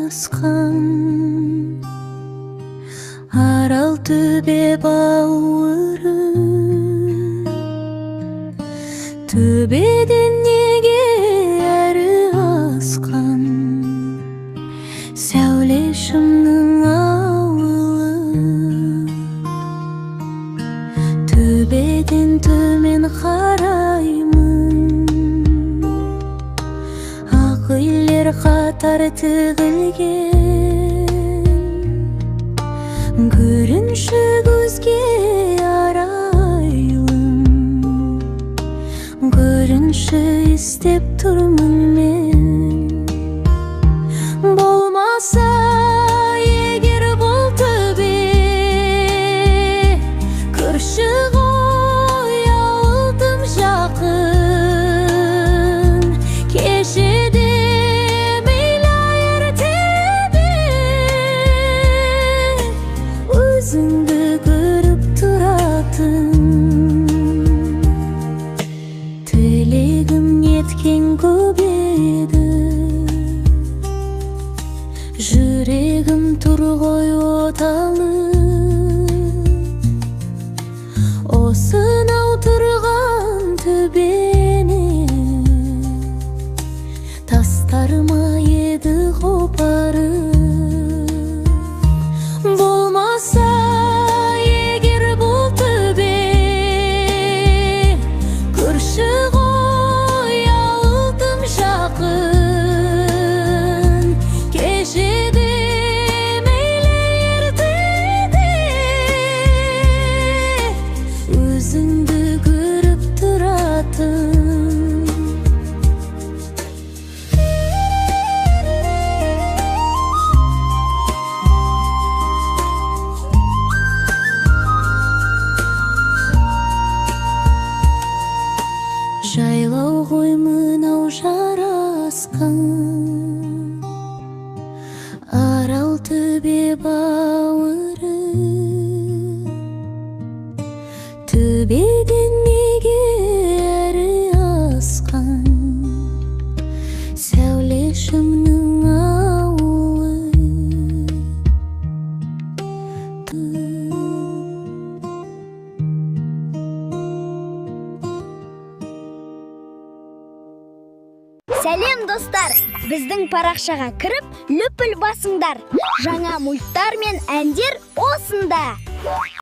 асқан арал төбе бауыры төбеден неге әрі асқан сәуле шымның ауылы төбеден төмен қараймын ақ үйлер қатар тігілген көрінші көзге арайлым көрінші іздеп тұрмын мен болмаса егер бұл төбе көрші ғой ауылдың жақын кешеде мейлі ертеде өзіңді көріп тұратын тілегім неткен көп еді жүрегім тұр ғой оталы осынау тұрған төбені тастарыма еді қопарып болмаса егер бұл төбе көрші ғой ауылдың жақын кешеде мейлі ертеде өзіңді көріп тұратын жайлау ғой мынау жарасқан арал төбе бауыры төбеден неге әрі асқан сәуле шымның ауылы Сәлем достар! Біздің парақшаға кіріп, лүпіл басыңдар. Жаңа мульттар мен әндер осында.